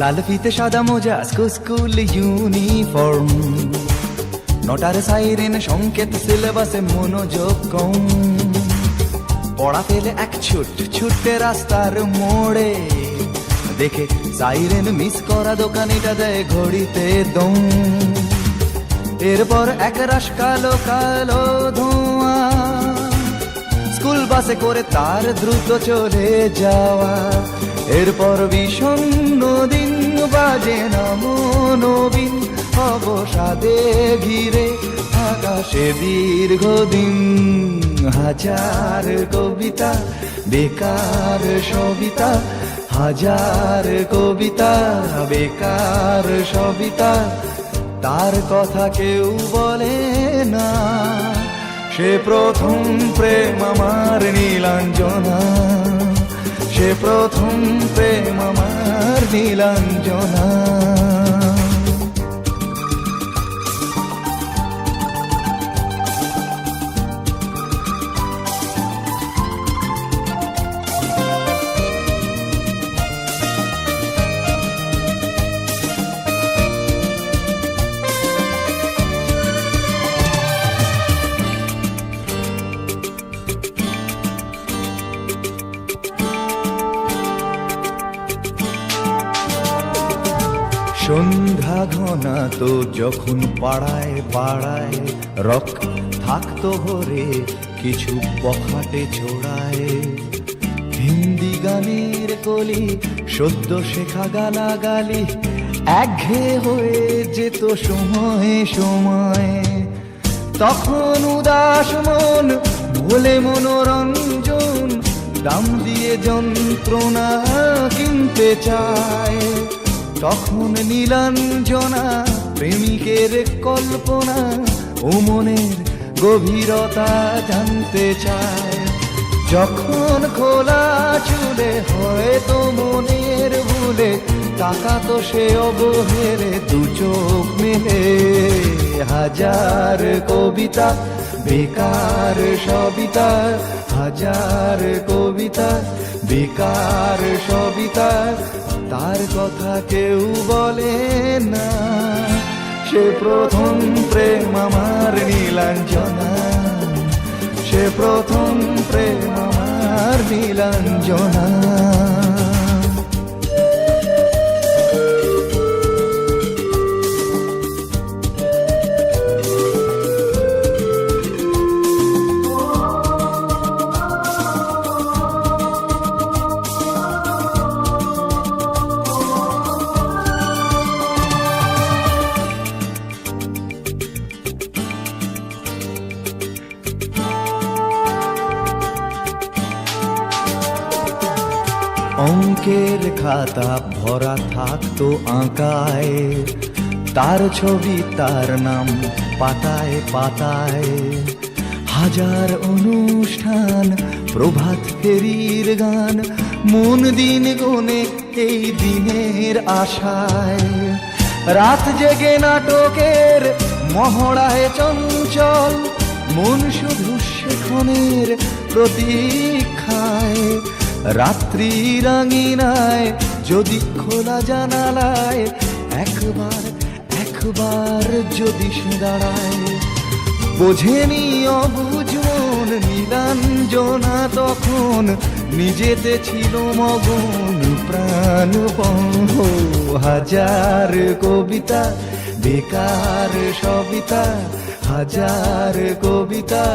লাল ফিতে সাদা মোজা স্কুল ইউনিফর্ম, নটার সাইরেন সংকেত সিলেবাসে মনোযোগ কম। পড়া ফেলে এক ছুটে রাস্তার মোড়ে, দেখে সাইরেন মিস করা দোকানিটা দেয় ঘড়িতে দম। এরপর এক রাশ কালো কালো ধোঁয়া, স্কুল বাসে করে তার দ্রুত চলে যাওয়া। এরপর বিষণ্ণ দিন বাজে না মনোবিন, অবসাদে ঘিরে আকাশে দীর্ঘদিন। হাজার কবিতা বেকার সবিতা, হাজার কবিতা বেকার সবিতা, তার কথা কেউ বলে না। সে প্রথম প্রেম আমার নীলাঞ্জনা, সে প্রথম প্রেম আমার নীলাঞ্জনা। সন্ধ্যা ঘনা তো যখন পাড়ায় পাড়ায় রক থাকতো ভরে কিছু বখাটে ছোড়ায়। হিন্দি গানের কলি সদ্য শেখা গালাগালি একঘেয়ে হয়ে যেত সময়ে সময়ে। তখন উদাস মন ভোলে মনোরঞ্জন, দাম দিয়ে যন্ত্রণা কিনতে চায়। তখন নীলাঞ্জনা প্রেমিকের কল্পনা ও মনের গভীরতা জানতে চায়। যখন খোলা চুলে হয়তো মনের ভুলে তাকাতো সে অবহেলে দু চোখ মেলে। হাজার কবিতা বেকার সবিতা, হাজার কবিতা বেকার সবিতা, তার কথা কেউ বলে না। সে প্রথম প্রেম আমার নীলাঞ্জনা, সে প্রথম প্রেম আমার নীলাঞ্জনা। অঙ্কের খাতা ভরা থাকতো আঁকায়, তার ছবি তার নাম পাতায় পাতায়। হাজার অনুষ্ঠান প্রভাত ফেরির গান, মন দিন গুনে এই দিনের আশায়। রাত জেগে নাটকের মহড়ায় চঞ্চল, মন শুধু সেখানের প্রতীক্ষায়। রাত্রি রাঙিনায় যদি খোলা জানালায় একবার একবার যদি সে দাঁড়ায়। বোঝেনি অবুঝ মন নীলাঞ্জনা তখন, নিজেতে ছিল মগন প্রাণপণ। হাজার কবিতা বেকার সবিতা, হাজার কবিতা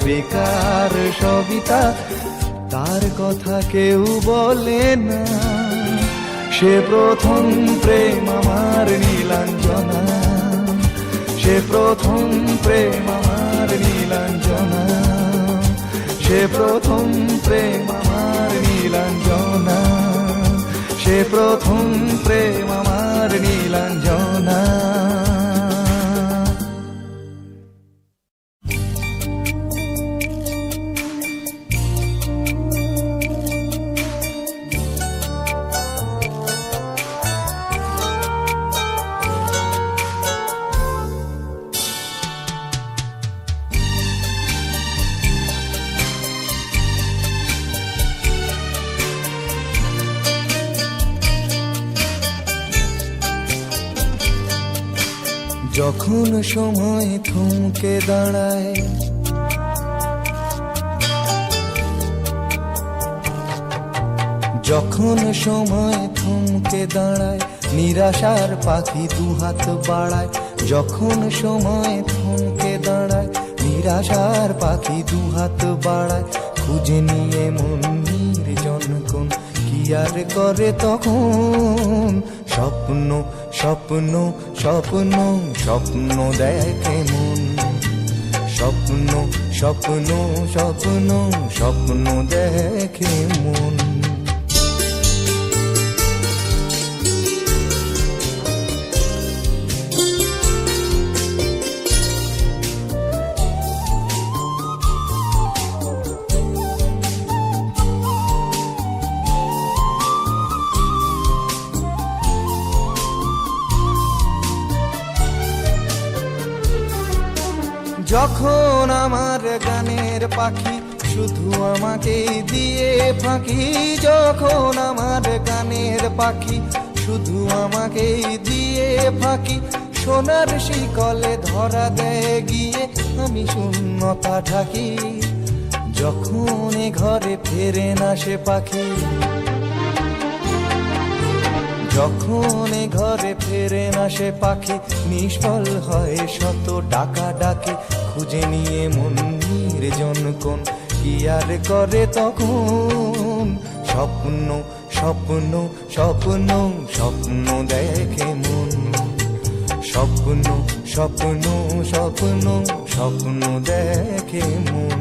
বেকার সবিতা, তার কথা কেউ বলে না। সে প্রথম প্রেম আমার নীলাঞ্জনা, সে প্রথম প্রেম আমার নীলাঞ্জনা, সে প্রথম প্রেম আমার নীলাঞ্জনা, সে প্রথম প্রেম আমার নীলাঞ্জনা। যখন সময় থমকে দাঁড়ায়, যখন সময় থমকে দাঁড়ায়, নিরাশার পাখি দুহাত বাড়ায়। যখন সময় থমকে দাঁড়ায়, নিরাশার পাখি দুহাত বাড়ায়। খুঁজে নিয়ে মন নির্জন কোন কি আর করে তখন। স্বপ্ন স্বপ্ন স্বপ্ন স্বপ্ন দেখে মন, স্বপ্ন স্বপ্ন স্বপ্ন স্বপ্ন দেখে মন। যখন আমার গানের পাখি শুধু আমাকে দিয়ে ফাঁকি, যখন আমার গানের পাখি শুধু আমাকে দিয়ে ফাঁকি। সোনার শিকলে ধরা দেয় গিয়ে আমি শূন্যতা ঢাকি। যখন এ ঘরে ফেরে না সে পাখি, যখন এ ঘরে ফেরে না সে পাখি, নিষ্ফল হয় শত ডাকা ডাকে। খুঁজে নিয়ে মন নির্জন কোন কি আর করে তখন। স্বপ্ন স্বপ্ন স্বপ্ন স্বপ্ন দেখে মন, স্বপ্ন স্বপ্ন স্বপ্ন স্বপ্ন দেখে মন।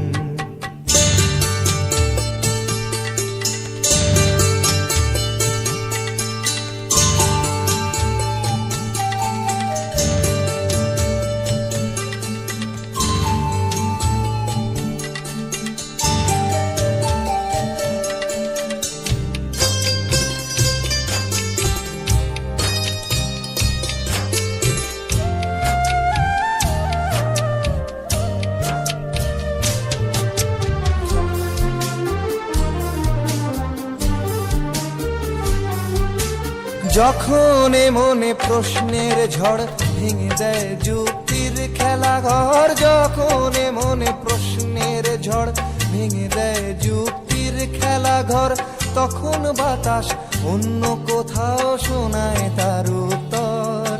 যখন এ মনে প্রশ্নের ঝড় ভেঙে দেয় যুক্তির খেলাঘর, যখন এ মনে প্রশ্নের ঝড় ভেঙে দেয় যুক্তির খেলাঘর, তখন বাতাস অন্য কোথাও শোনায় তার উত্তর।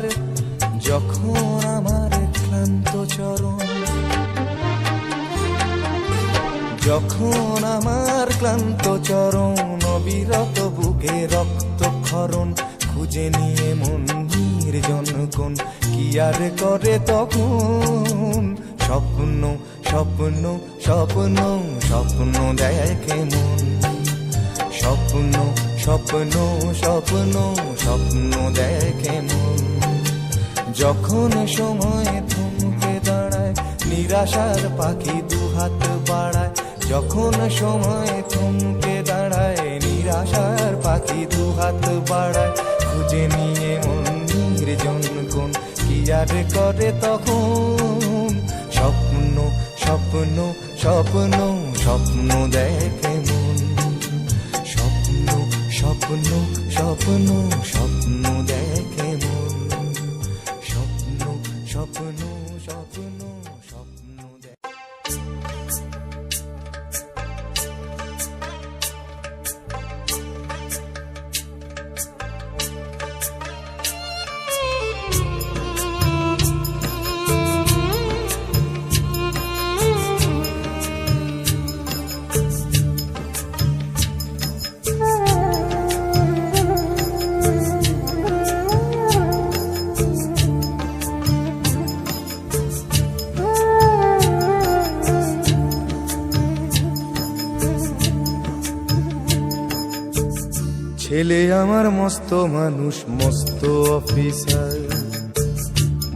যখন আমার ক্লান্ত চরণ, যখন আমার ক্লান্ত চরণ, অবিরত বুকে রক্তক্ষরণ। খুঁজে নিয়ে মন নির্জন কোন কি আর করে তখন। স্বপ্ন স্বপ্ন স্বপ্ন স্বপ্ন দেখে মন, স্বপ্ন স্বপ্ন স্বপ্ন স্বপ্ন দেখে মন। যখন সময় থমকে দাঁড়ায়, নিরাশার পাখি দুহাত বাড়ায়। যখন সময় থমকে দাঁড়ায়, নিরাশার পাখি দুহাত বাড়ায়। খুঁজে নিয়ে মন নির্জন কোন কি আর করে তখন। স্বপ্ন স্বপ্ন স্বপ্ন স্বপ্ন দেখে মন, স্বপ্ন স্বপ্ন স্বপ্ন স্বপ্ন দেখে মন, স্বপ্ন স্বপ্ন স্বপ্ন স্বপ্ন দেখে। ছেলে আমার মস্ত মানুষ, মস্ত অফিসার,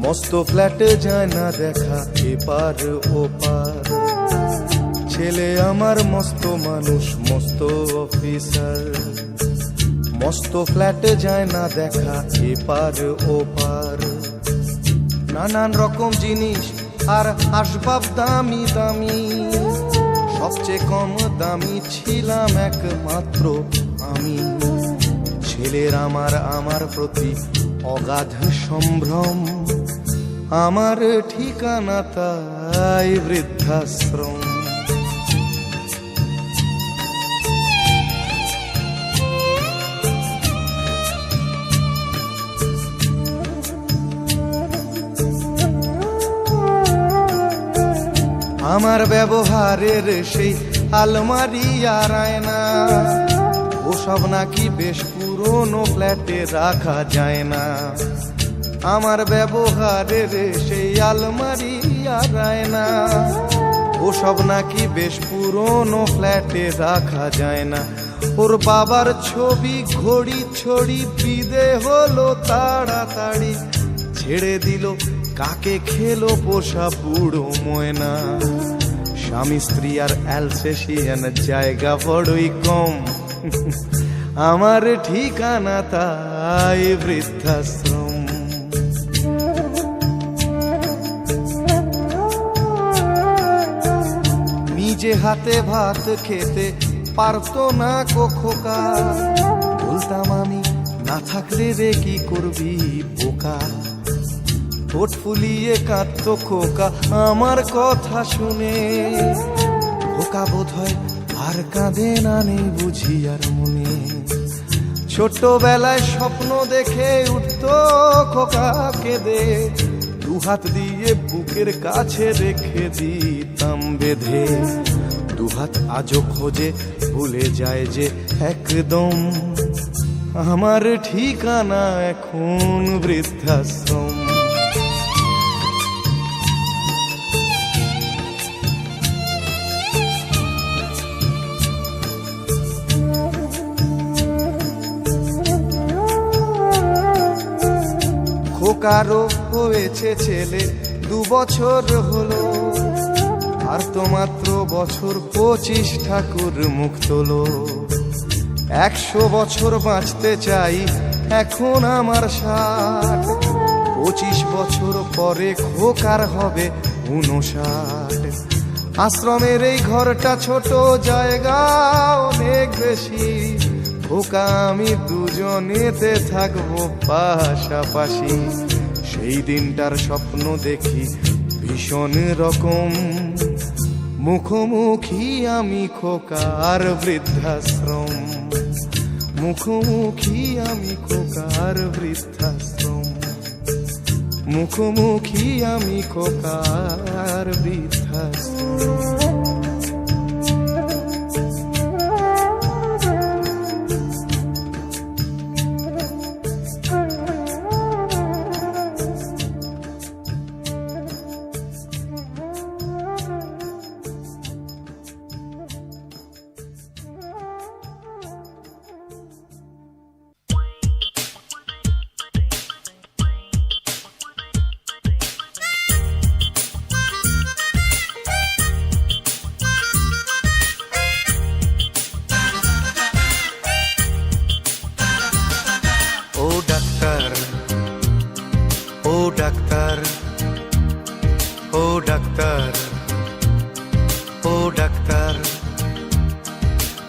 মস্ত ফ্ল্যাটে যায় না দেখা এপার ওপার। ছেলে আমার মস্ত মানুষ, মস্ত অফিসার, মস্ত ফ্ল্যাটে যায় না দেখা এপার ওপার। নানান রকম জিনিস আর আসবাব দামি দামি, সবচেয়ে কম দামি ছিলাম একমাত্র আমি। ছেলের আমার প্রতি অগাধ সম্ভ্রম, আমার ঠিকানা তাই বৃদ্ধাশ্রম। আমার ব্যবহারের সেই আলমারি আর আয়না, ওসব নাকি বেশ পুরনো ফ্ল্যাটে রাখা যায় না। আমার ব্যবহারের সেই আলমারি আর আয়না, ওসব নাকি বেশ পুরনো ফ্ল্যাটে রাখা যায় না। ওর বাবার ছবি ঘড়ি ছড়ি বিদে হলো তাড়াতাড়ি, ছেড়ে দিল কাকে খেলো পোষা বুড়ো ময়না। স্বামী স্ত্রী আর অ্যালসেশিয়ান জায়গা বড়ই কম, আমার ঠিকানা তাই বৃদ্ধাশ্রম। নিজে হাতে ভাত খেতে পারতো না খোকা, বলতাম আমি না থাকলে রে কি করবি বোকা। ঠোঁট ফুলিয়ে কাঁদতো খোকা আমার কথা শুনে, খোকা বোধ হয় আর কাঁদে না, নেই বুঝি আর মনে। ছোটবেলায় স্বপ্ন দেখে উঠতো খোকা কেঁদে, দুহাত দিয়ে বুকের কাছে রেখে দিতাম বেঁধে। দুহাত আজও খোঁজে ভুলে যায় যে একদম, আমার ঠিকানা এখন বৃদ্ধাশ্রম। খোকারও হয়েছে ছেলে 2 বছর হলো, আর তো মাত্র বছর 25 ঠাকুর মুখ তোলো। 100 বছর বাঁচতে চাই এখন আমার 60, 25 বছর পরে খোকার হবে 59। আশ্রমের এই ঘরটা ছোট, জায়গা অনেক বেশি, খোকা আমি দুজনেতে থাকবো পাশাপাশি। সেই দিনটার স্বপ্ন দেখি ভীষণ রকম, মুখোমুখি আমি খোকার বৃদ্ধাশ্রম। মুখোমুখি আমি খোকার বৃদ্ধাশ্রম, মুখোমুখি আমি খোকার বৃদ্ধাশ্রম।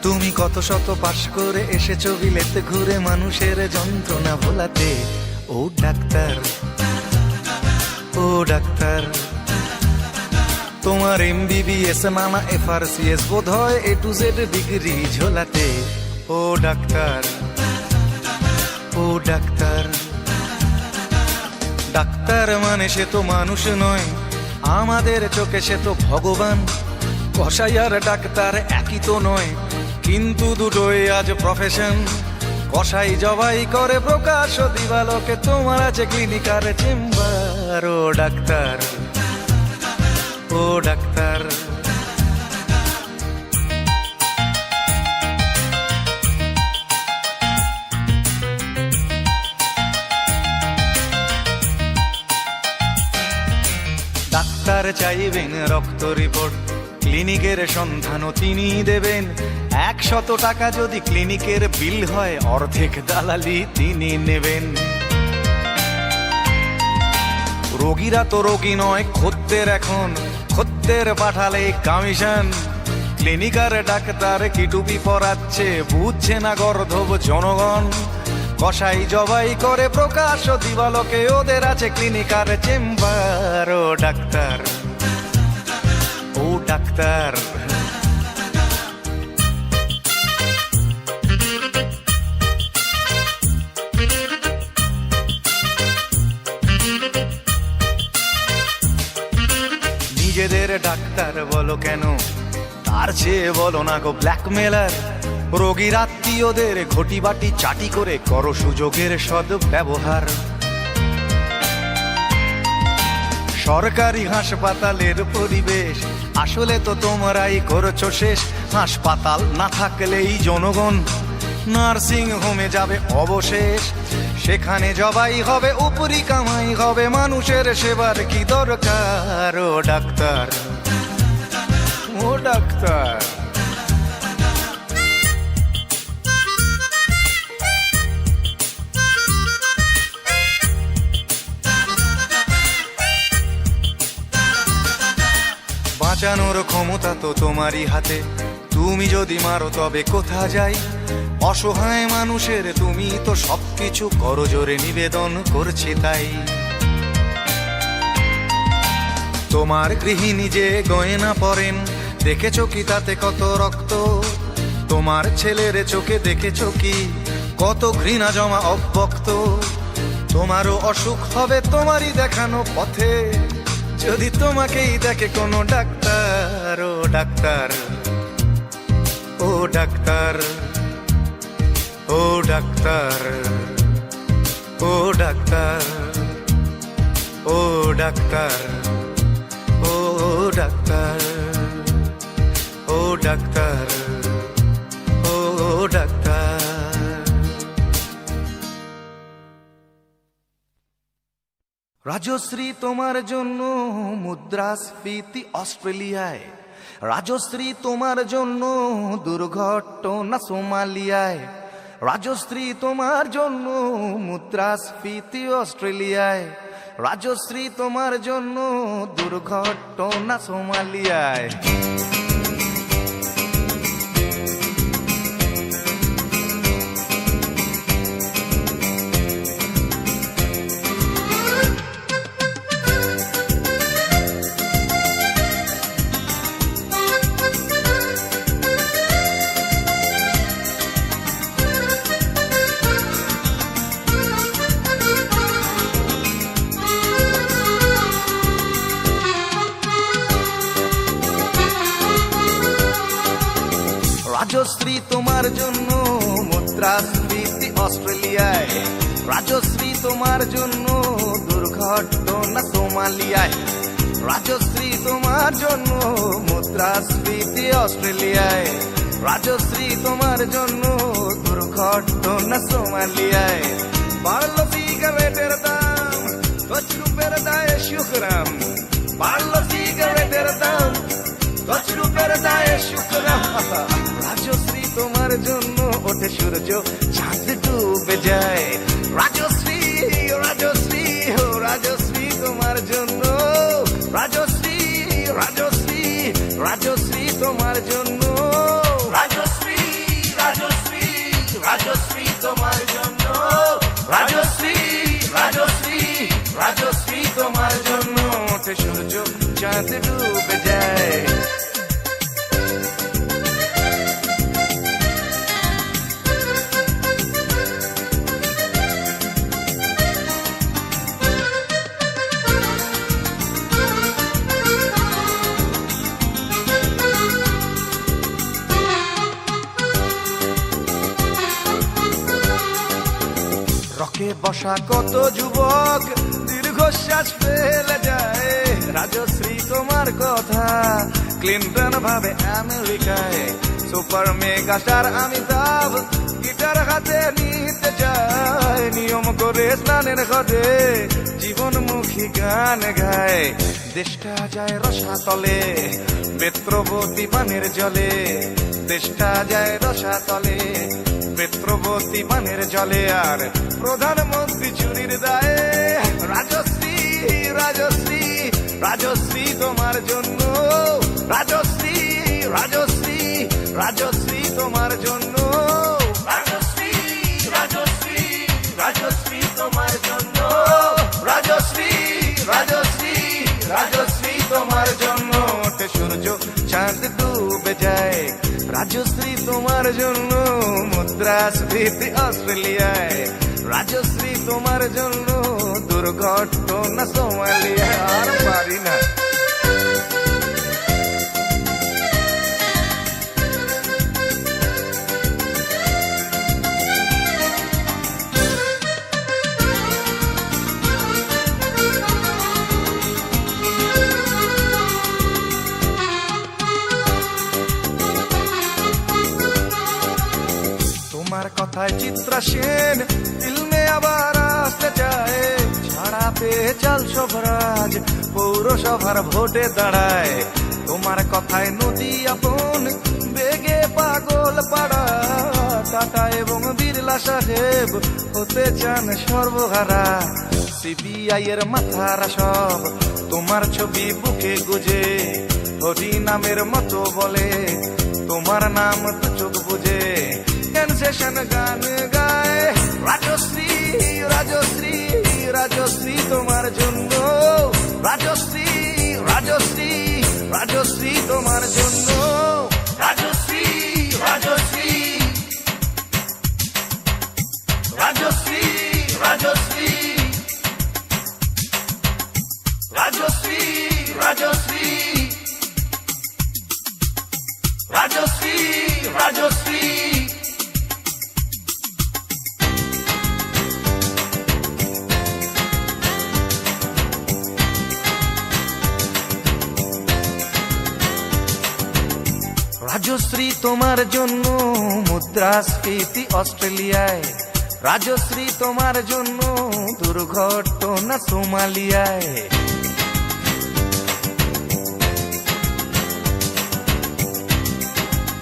তুমি কত শত পাশ করে এসেছো বিলেতে ঘুরে মানুষের যন্ত্রণা ভোলাতে। ও ডাক্তার, ও ডাক্তার, তোমার MBBS নানা FRCS বোধ হয় A to Z ডিগ্রি ঝোলাতে। ও ডাক্তার, ও ডাক্তার, ডাক্তার মানে সে তো মানুষ নয়, আমাদের চোখে সে তো ভগবান। কসাই আর ডাক্তার একই তো নয়, কিন্তু দুটোই আজ প্রফেশন। কসাই জবাই করে প্রকাশ দিবালোকে, তোমার আছে ক্লিনিক আর চেম্বার। ও ডাক্তার, ও ডাক্তার, ডাক্তার চাইবেন রক্ত রিপোর্ট, ক্লিনিকের সন্ধানও তিনি দেবেন। 100 টাকা যদি ক্লিনিকের বিল হয়, অর্ধেক দালালি তিনি নেবেন। রোগীরা তো রোগী নয় খদ্দের, এখন খদ্দের পাঠালে কমিশন। ক্লিনিকার ডাক্তার কি টুপি পরাচ্ছে, বুঝছে না গর্ধব জনগণ। কসাই জবাই করে প্রকাশ দিবালোকে, ওদের আছে ক্লিনিক আর চেম্বার। ও ডাক্তার, ও ডাক্তার, নিজেদের ডাক্তার বলো কেন, তার চেয়ে বলো না গো ব্ল্যাকমেলার। রোগীর আত্মীয়দের ঘটি বাটি চাটি করে করো সুযোগের সদ্ব্যবহার। সরকারি হাসপাতালের পরিবেশ আসলে তো তোমরাই করছো শেষ। হাসপাতাল না থাকলেই জনগণ নার্সিং হোমে যাবে অবশেষ। সেখানে জবাই হবে, উপরি কামাই হবে, মানুষের সেবার কি দরকার। ও ডাক্তার, ও ডাক্তার, বাঁচানোর ক্ষমতা তো তোমারই হাতে, তুমি যদি মারো তবে কোথা যাই। অসহায় মানুষের তুমি তো সবকিছু করজোরে নিবেদন করছে তাই। তোমার গৃহিণী যে গয়না পরেন, দেখেছো কি তাতে কত রক্ত? তোমার ছেলের চোখে দেখেছো কি কত ঘৃণা জমা অব্যক্ত? তোমারও অসুখ হবে তোমারই দেখানো পথে, যদি তোমাকেই দেখে কোনো ডাক্তার। ও ডাক্তার, ও ডাক্তার, ও ডাক্তার, ও ডাক্তার, ও ডাক্তার, ও ডাক্তার, ও ডাক্তার, ও ডাক্তার। রাজশ্রী তোমার জন্য মুদ্রাস্ফীতি অস্ট্রেলিয়ায়, রাজশ্রী তোমার জন্য দুর্ঘটনা সোমালিয়ায়, রাজশ্রী তোমার জন্য মুদ্রাস্ফীতি অস্ট্রেলিয়ায়, রাজশ্রী তোমার জন্য দুর্ঘটনা সোমালিয়ায়। রাজশ্রী তোমার জন্য মুদ্রাস্ফীতি অস্ট্রেলিয়ায়, রাজশ্রী তোমার জন্য দুর্ঘটনা সোমালিয়ায়, রাজশ্রী তোমার জন্য মুদ্রাস্ফীতি অস্ট্রেলিয়ায়, রাজশ্রী তোমার জন্য দুর্ঘটনা সোমালিয়ায়। বাড়লো সিগারেটের দাম, 10 রুপির দায়ে শুকরাম, বাড়লো সিগারেটের দাম, 10 রুপির দায়ে শুকরাম। রাজশ্রী তোমার জন্য ওঠে সূর্য, চাঁদ ডুবে যায়। রাজশ্রী, রাজশ্রী, ও রাজশ্রী তোমার জন্য, রাজশ্রী, রাজশ্রী, রাজশ্রী তোমার জন্য, রাজশ্রী, রাজশ্রী, রাজশ্রী তোমার জন্য, রাজশ্রী, রাজশ্রী, রাজশ্রী তোমার জন্য ওঠে সূর্য, চাঁদ ডুবে যায়। রকে বসা কত যুবক দীর্ঘশ্বাস ফেলে যায়। রাজশ্রী তোমার কথা ক্লিন্টন ভাবে আমেরিকায়, super mega star Amitabh guitar হাতে নিতে যায়। নিয়ম করে স্নানের ঘটে জীবনমুখী গান গায়। দেশটা যায় রসাতলে বেত্রবতী পানের জলে, দেশটা যায় রসাতলে বেত্রবতী পানের জলে। আর প্রধানমন্ত্রী চুরির দায়ে রাজশ্রী, রাজশ্রী, রাজশ্রী তোমার জন্য, রাজশ্রী, রাজশ্রী, রাজশ্রী তোমার জন্য, রাজশ্রী, রাজশ্রী, রাজশ্রী তোমার জন্য ওঠে সূর্য চাঁদ ডুবে যায়, রাজশ্রী তোমার জন্য মুদ্রাস্ফীতি অস্ট্রেলিয়ায়, রাজশ্রী তোমার জন্য দুর্ঘটনা সোমালিয়ায়। আর পারি না। তোমার কথায় চিত্রা সেন ফিল্মে আবার আসতে চায়, ছাড়া পেয়ে চাল সবরাজ পৌরসভার ভোটে দাঁড়ায়। তোমার কথায় নদী আপন বেগে পাগল পাড়া, টাটা এবং বিড়লা সাহেব হতে চান সর্বহারা। সিবিআই এর মাথারা সব তোমার ছবি বুকে গুজে, হরি নামের মতো বলে তোমার নাম তো চোখ বুঝে। সেশন গান গায় রাজশ্রী রাজশ্রী রাজশ্রী তোমার জন্য, রাজশ্রী রাজশ্রী রাজশ্রী তোমার জন্য, রাজশ্রী রাজশ্রী রাজশ্রী রাজশ্রী রাজশ্রী রাজশ্রী রাজশ্রী রাজশ্রী। রাজশ্রী তোমার জন্য মুদ্রাস্ফীতি অস্ট্রেলিয়ায়, রাজশ্রী তোমার জন্য দুর্ঘটনা সোমালিয়ায়।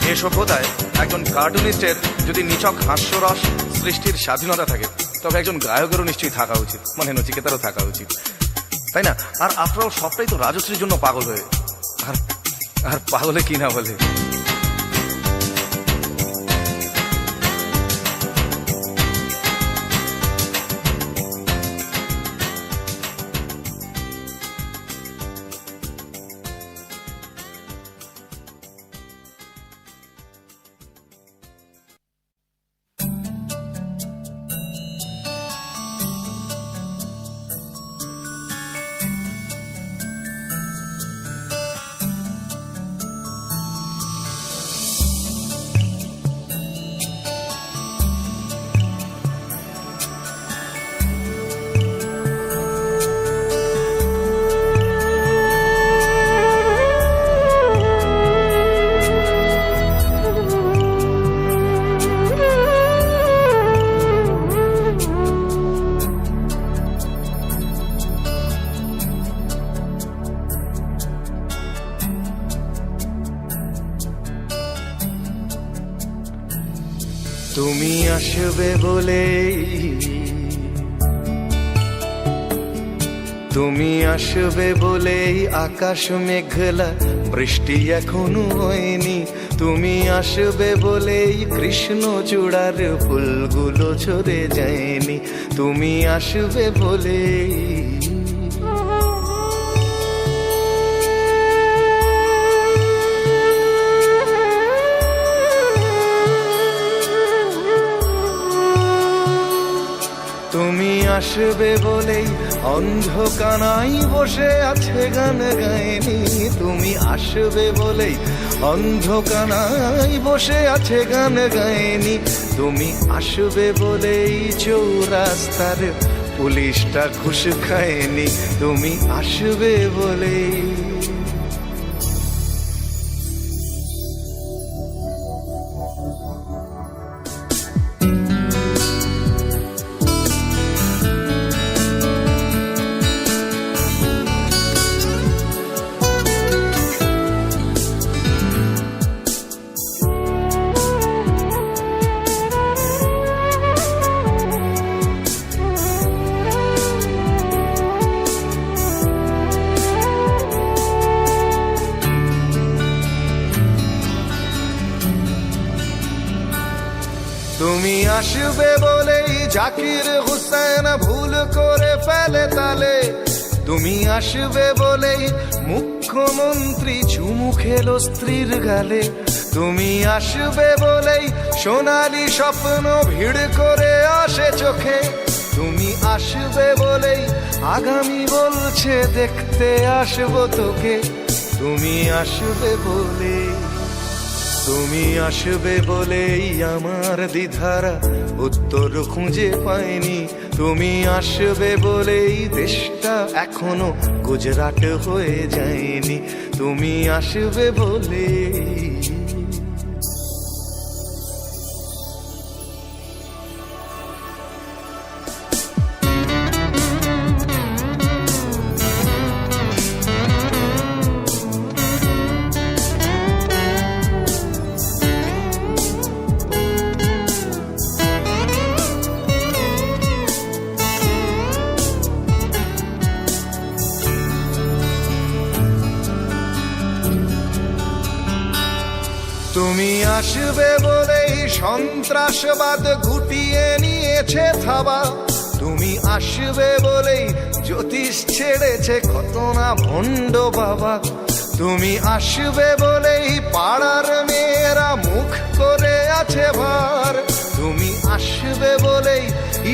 এ সভ্যতায় একজন কার্টুনিস্টের যদি নিছক হাস্যরস সৃষ্টির স্বাধীনতা থাকে, তবে একজন গায়কেরও নিশ্চয়ই থাকা উচিত, মানে নচিকেতারও থাকা উচিত, তাই না? আর আফটার অল সবটাই তো রাজশ্রীর জন্য পাগল হয়ে, আর পাগলে কি না বলে। তুমি আসবে বলে, তুমি আসবে বলেই আকাশ মেঘলা, বৃষ্টি এখনো হয়নি। তুমি আসবে বলেই কৃষ্ণ চূড়ার ফুলগুলো ঝরে যায়নি। তুমি আসবে বলেই তুমি আসবে বলেই অন্ধকানাই বসে আছে গান গায়নি। তুমি আসবে বলেই অন্ধকানাই বসে আছে গান গায়নি। তুমি আসবে বলেই চৌরাস্তার পুলিশটা ঘুষ খায়নি। তুমি আসবে বলেই তুমি আসবে বলেই জাকির হুসেন ভুল করে ফেলে তালে। তুমি আসবে বলেই মুখ্যমন্ত্রী চুমু খেলো স্ত্রীর গালে, তুমি আসবে বলেই সোনালি স্বপ্ন ভিড় করে আসে চোখে, তুমি আসবে বলেই আগামী বলছে দেখতে আসবো তোকে, তুমি আসবে বলে, তুমি আসবে বলেই আমার দ্বিধারা উত্তর খুঁজে পাইনি, তুমি আসবে বলেই দেশটা এখনো গুজরাট হয়ে যায়নি, তুমি আসবে বলে। তুমি আসবে বলেই সন্ত্রাসবাদ গুটিয়ে নিয়েছে থাবা, তুমি আসবে বলেই জ্যোতিষ ছেড়েছে কত না ভণ্ড বাবা, তুমি আসবে বলেই পাড়ার মেয়েরা মুখ করে আছে ভার, তুমি আসবে বলেই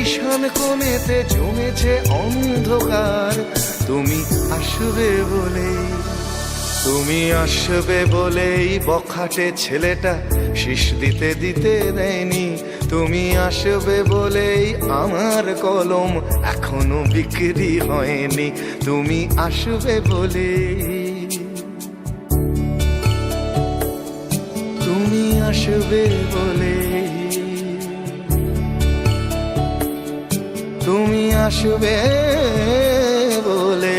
ঈশান কোণেতে জমেছে অন্ধকার, তুমি আসবে বলেই, তুমি আসবে বলেই বখাটে ছেলেটা শীষ দিতে দিতে দেয়নি, তুমি আসবে বলেই আমার কলম এখনো বিক্রি হয়নি, তুমি আসবে বলে, তুমি আসবে বলে, তুমি আসবে বলে।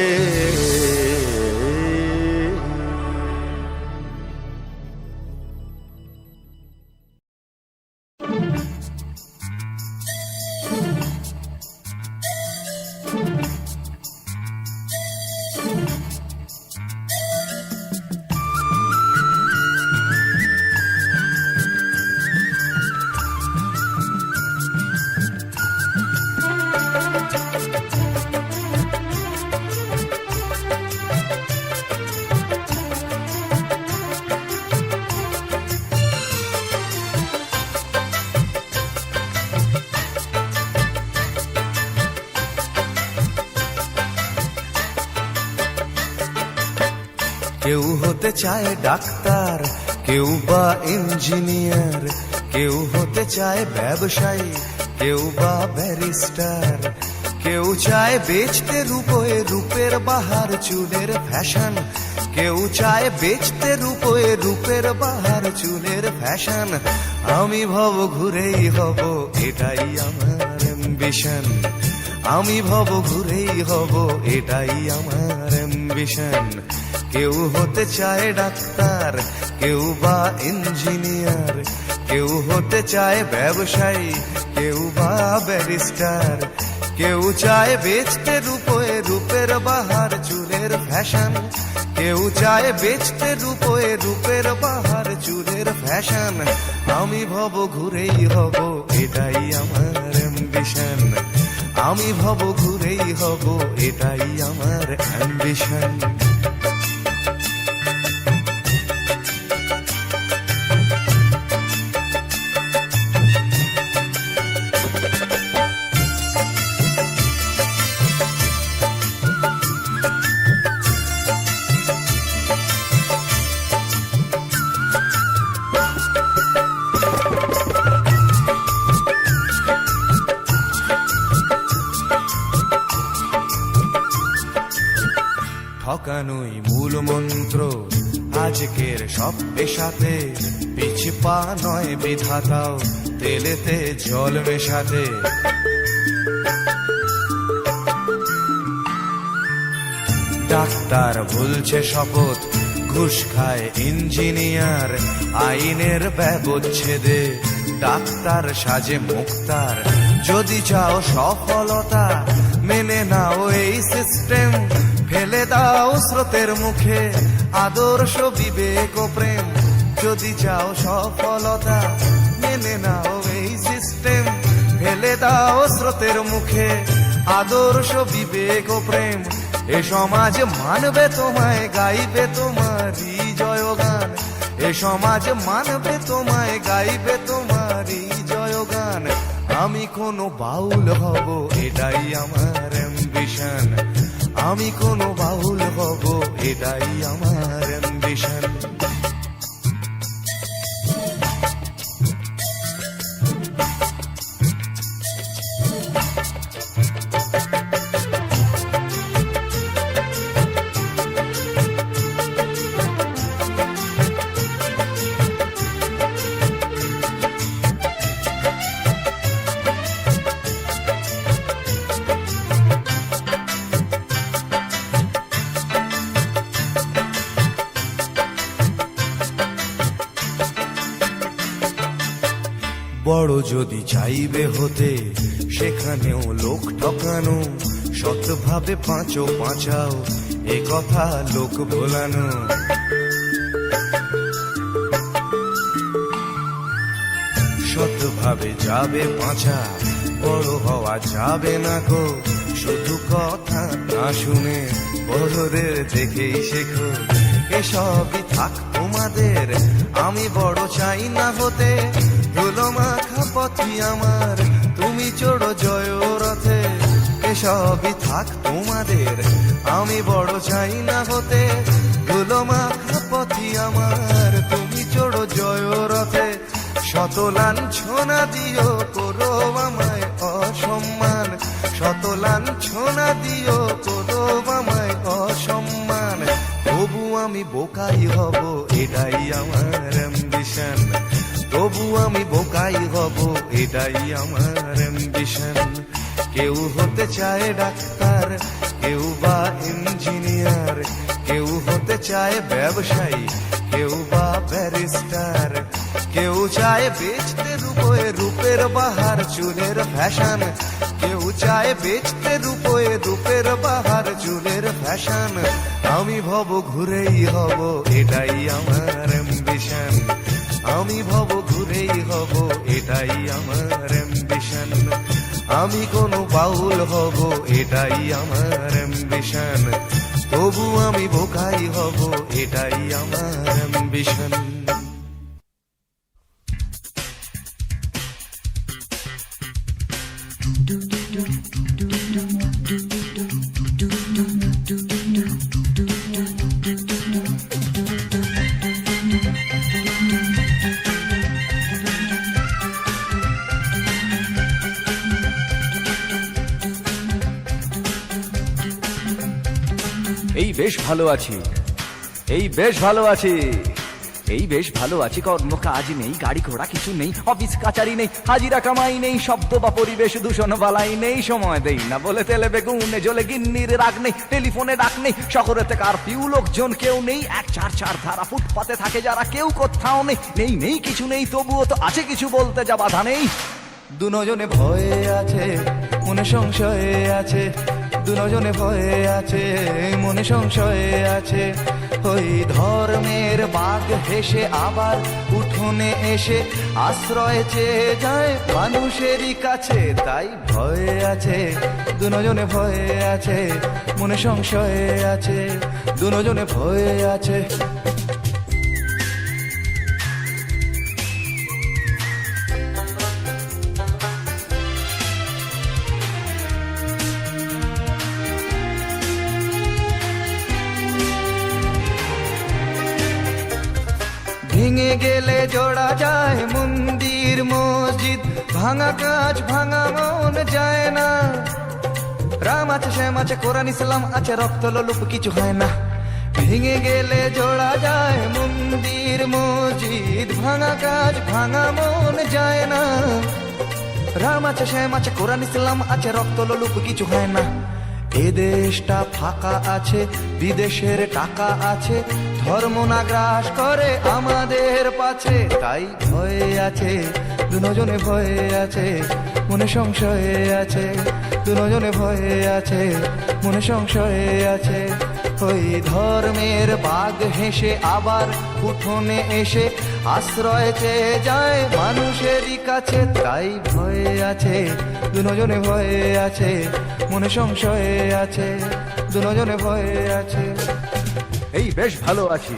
কেউ হতে চায় ডাক্তার, কেউ বা ইঞ্জিনিয়ার, কেউ হতে চায় ব্যবসায়ী, কেউ বা ব্যারিস্টার, কেউ চায় বেচতে রূপে রূপের বাহার চুলের ফ্যাশন, কেউ চায় বেচতে রূপে রূপের বাহার চুলের ফ্যাশন, আমি ভব ঘুরেই হব এটাই আমার অ্যাম্বিশন, আমি ভব ঘুরেই হব এটাই আমার অ্যাম্বিশন। কেউ হতে চায় ডাক্তার, কেউ বা ইঞ্জিনিয়ার, কেউ হতে চায় ব্যবসায়ী, কেউ বা ব্যারিস্টার, কেউ চায় বেচতে রূপে রূপের বাহার চুলের ফ্যাশন, কেউ চায় বেচতে রূপে রূপের বাহার চুলের ফ্যাশন, আমি ভব ঘুরেই হব এটাই আমার অ্যাম্বিশন, আমি ভব ঘুরেই হব এটাই আমার অ্যাম্বিশন। ঠকানোই মূল মন্ত্র আজকের সব পেশাতে, পিছু পা নয় বিধাতাও তেলেতে জল মেশাতে। ডাক্তার ভুলছে শপথ, ঘুষ খায় ইঞ্জিনিয়ার, আইনের ব্যবচ্ছেদে ডাক্তার সাজে মুক্তার। যদি চাও সফলতা মেনে নাও এই সিস্টেম, ফেলে দাও স্রোতের মুখে আদর্শ বিবেক ও প্রেম। যদি চাও সফলতা মেনে নাও এই সিস্টেম, ফেলে দাও স্রোতের মুখে আদর্শ বিবেক ও প্রেম। এ সমাজ মানবে তোমায়, গাইবে তোমারই জয়গান। এ সমাজ মানবে তোমায়, গাইবে তোমারই জয়গান। আমি কোনো বাউল হব, এটাই আমার অ্যাম্বিশন। আমি কোনো বাউল হব, এটাই আমার অ্যাম্বিশন। বড় যদি চাইবে হতে, সেখানেও লোক ঠকানো। সৎভাবে পাঁচো পাঁচাও, এ কথা লোক ভোলানো। সৎভাবে যাবে পাঁচা, বড় হওয়া যাবে না গো। শুধু কথা না শুনে বড়দের দেখেই শেখো। এসবই থাক তোমাদের, আমি বড় চাই না হতে। ধুলো মাখা পথই আমার, তুমি চড়ো জয় রথে। এসবই থাক তোমাদের, আমি বড় চাই না হতে। ধুলো মাখা পথই আমার, তুমি চড়ো জয় রথে। শত লাঞ্ছনা দিও, করো আমায় অসম্মান। শত লাঞ্ছনা দিও, করো আমায় অসম্মান। তবু আমি বোকাই হব, এটাই আমার অ্যাম্বিশন। তবু আমি বোকাই হব, এটাই আমার অ্যাম্বিশন। কেউ হতে চায় ডাক্তার, কেউ বা ইঞ্জিনিয়ার। কেউ হতে চায় ব্যবসায়ী, কেউ বা ব্যারিস্টার। কেউ চায় বেচতে রূপে রূপের বাহার, চুলের ফ্যাশন। কেউ চায় বেচতে রূপে রূপের বাহার, চুলের ফ্যাশন। আমি ভব ঘুরেই হব, এটাই আমার অ্যাম্বিশন। আমি ভব ঘুরেই হব, এটাই আমার অ্যাম্বিশন। আমি কোনো বাউল হব, এটাই আমার অ্যাম্বিশন। তবু আমি বোকাই হব, এটাই আমার অ্যাম্বিশন। এই বেশ ভালো আছি, এই বেশ ভালো আছি, এই বেশ ভালো আছি। কর্ম কাজ নেই, গাড়ি ঘোড়া কিছু নেই, অফিস কাচারি নেই, হাজিরা কামাই নেই, শব্দ বা পরিবেশ দূষণ বালাই নেই। সময় দেই না বলে তেলে বেগুনে জ্বলে গিন্নির রাগ নেই, টেলিফোনে ডাক নেই, শহরেতে কারফিউ লোকজন কেউ নেই। 1-4-4 ধারা ফুটপাতে থাকে যারা, কেউ কোথাও নেই। নেই নেই কিছু নেই, তবুও তো আছে কিছু, বলতে যা বাধা নেই। দুজনে ভয়ে আছে, মনে সংশয়ে আছে। দুজনে ভয়ে আছে, মনে সংশয়ে আছে। ওই ধর্মের বাঘ হেসে আবার উঠোনে এসে আশ্রয় চেয়ে যায় মানুষেরই কাছে। তাই ভয়ে আছে, দুজনে ভয়ে আছে, মনে সংশয়ে আছে। দুজনে ভয়ে আছে। ভেঙে গেলে জোড়া যায় মন্দির মসজিদ, ভাঙা কাজ ভাঙা মন যায় না। রাম আছে, শ্যাম আছে, কোরআন ইসলাম আছে, রক্ত লোলুপ কিছু হয় না। ভেঙে গেলে জোড়া যায় মন্দির মসজিদ, ভাঙা কাজ ভাঙা মন যায় না। রাম আছে, শ্যাম আছে, কোরআন ইসলাম আছে, রক্ত লোলুপ কিছু হয় না। এ দেশটা ফাঁকা আছে, বিদেশের টাকা আছে, ধর্ম না গ্রাস করে আমাদের পাছে। তাই ভয়ে আছে, দুজনে ভয়ে আছে, মনে সংশয়ে আছে। দুজনে ভয়ে আছে, মনে সংশয়ে আছে। ওই ধর্মের বাঘ হেসে আবার উঠোনে এসে আশ্রয় চেয়ে যায় মানুষেরই কাছে। তাই ভয়ে আছে, দুজনে ভয়ে আছে, মনে সংশয়ে আছে। দুজনে ভয়ে আছে। এই বেশ ভালো আছি,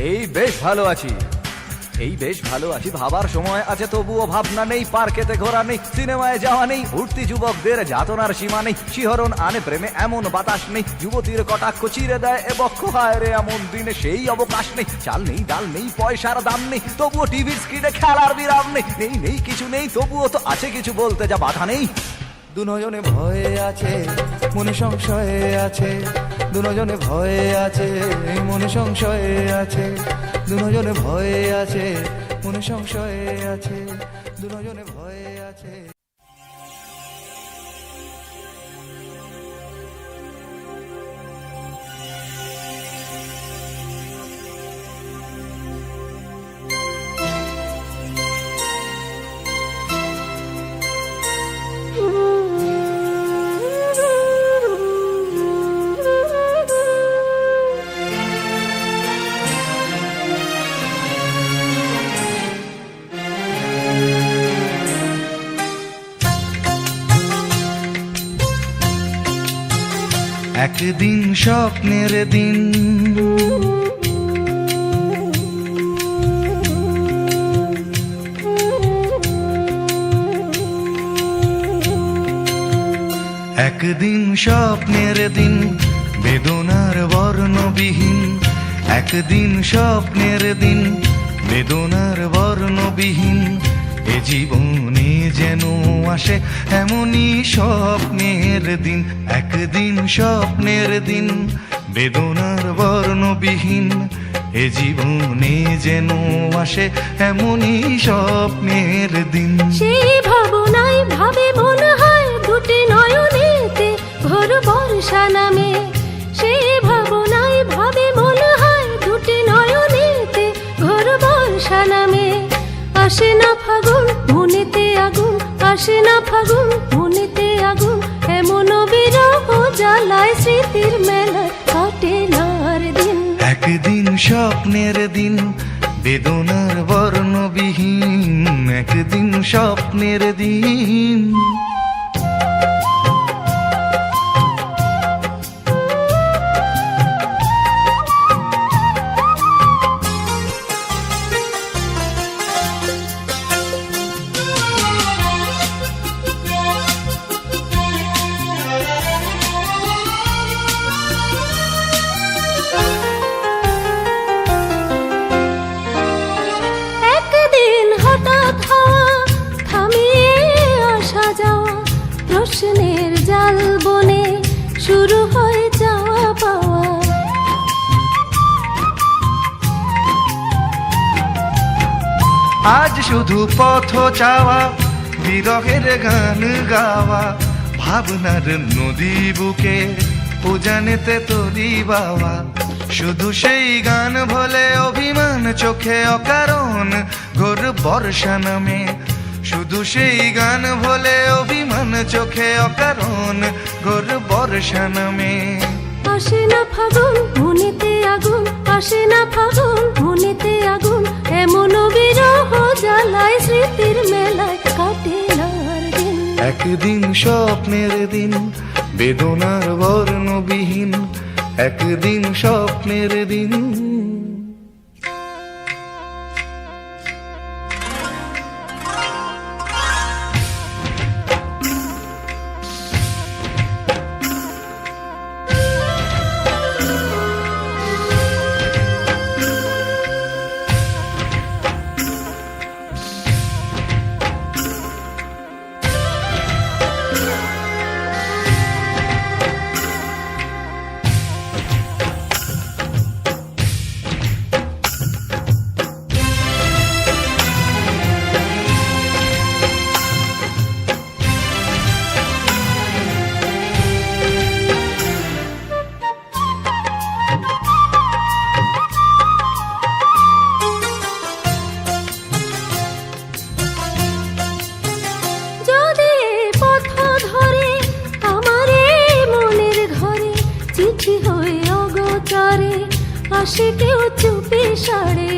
এই বেশ ভালো আছি, এই বেশ ভালো আছি। ভাবার সময় আছে তবুও ভাবনা নেই, পার্কেতে ঘোরা নেই, সিনেমায় যাওয়া নেই, উঠতি যুবকদের যাতনার সীমা নেই, শিহরণ আনে প্রেমে এমন বাতাস নেই, যুবতীর কটাক্ষ চিরে দেয় এ বক্ষ, হায় রে এমন দিনে সেই অবকাশ নেই। চাল নেই ডাল নেই পয়সার দাম নেই, তবুও টিভির স্ক্রিনে খেলার বিরাম নেই, নেই নেই কিছু নেই তবুও তো আছে কিছু বলতে যা বাধা নেই। দুজনে ভয়ে আছে, মনে সংশয়ে আছে, দুজনে ভয়ে আছে, মনে সংশয়ে আছে, দুজনে ভয়ে আছে, মনে সংশয়ে আছে, দুজনে ভয়ে আছে। একদিন স্বপ্নের দিন, একদিন স্বপ্নের দিন, বেদনার বর্ণবিহীন, একদিন স্বপ্নের দিন, বেদনার বর্ণবিহীন। এ জীবনে যেন আসে এমনই স্বপ্নের দিন, একদিন স্বপ্নের দিন, বেদনার বর্ণবিহীন। এ জীবনে যেন আসে এমনই স্বপ্নের দিন। সেই ভাবনায় ভাবে মনে হয় দুটি নয়নেতে ঘোর বর্ষা নামে, সেই ভাবনায় ভাবে মনে হয় দুটি নয়নেতে ঘোর বর্ষা নামে। আসে না ফাগুন মনেতে আগুন, আসে না ফাগুন মনেতে আগুন, এমন বিরহ জ্বালায় স্মৃতির মেলায় কাটে না আর দিন। একদিন স্বপ্নের দিন, বেদনার বর্ণবিহীন, একদিন স্বপ্নের দিন। প্রশ্নের জাল বনে শুরু হয় যাওয়া পাওয়া, আজ শুধু পথ চাওয়া, বিরহের গান গাওয়া, ভাবনার নদী বুকে উজানেতে তরি বাওয়া। শুধু সেই গান ভোলে অভিমান চোখে অকারণ ঘোর বর্ষা নামে, শুধু সেই গান ভোলে অভিমান চোখে অকারণ ঘোর বর্ষা নামে। আসে না ফাগুন মনেতে আগুন, আসে না ফাগুন মনেতে আগুন, এমন বিরহ জ্বালায় স্মৃতির মেলায় কাটে না আর দিন। একদিন স্বপ্নের দিন, বেদনার বর্ণবিহীন, একদিন স্বপ্নের দিন। আসে কেউ চুপি সারে,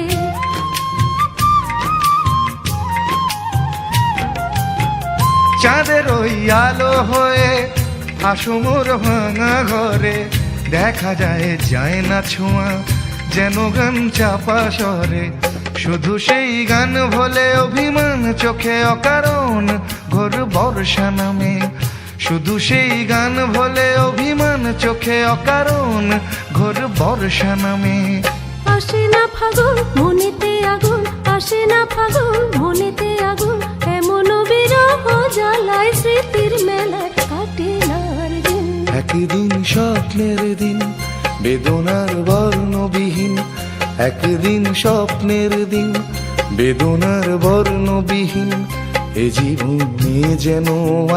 চাঁদের ওই আলো হয়ে আসমোর ভাঙা ঘরে দেখা যায় না ছোঁয়া, যেন গান চাপা স্বরে, শুধু সেই গান ভোলে অভিমান চোখে অকারণ ঘোর বর্ষা নামে, শুধু সেই গান ভোলে অভিমান চোখে অকারণ ঘোর বর্ষা নামে। আসে না ফাগুন মনেতে আগুন, আসে না ফাগুন মনেতে আগুন, এমন বিরহ জ্বালায় স্মৃতির মেলায় কাটে না আর দিন। একদিন স্বপ্নের দিন বেদনার বর্ণবিহীন, একদিন স্বপ্নের দিন বেদনার বর্ণবিহীন, এ জীবনে যেন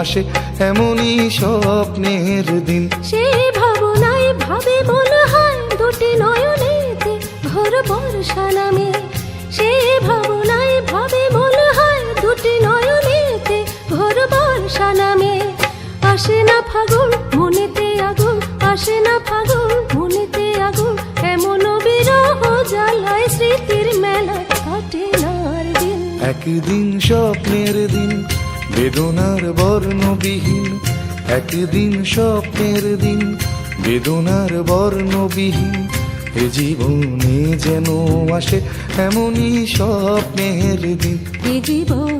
আসে এমনই স্বপ্নের দিন। সেই ভাবনায় ভাবে মনে হয় দুটি নয়নেতে ঘোর বর্ষা নামে, সেই ভাবনায় ভাবে মনে হয় দুটি নয়নেতে ঘোর বর্ষা নামে। আসে না ফাগুন মনেতে আগুন, আসে না ফাগুন মনেতে আগুন, এমন বিরহ জ্বালায় স্মৃতির মেলায় কাটে না আর দিন। একদিন স্বপ্নের দিন বেদনার বর্ণবিহীন, একদিন স্বপ্নের দিন বেদনার বর্ণবিহীন, এ জীবনে যেন আসে এমনই স্বপ্নের দিন। এ জীবন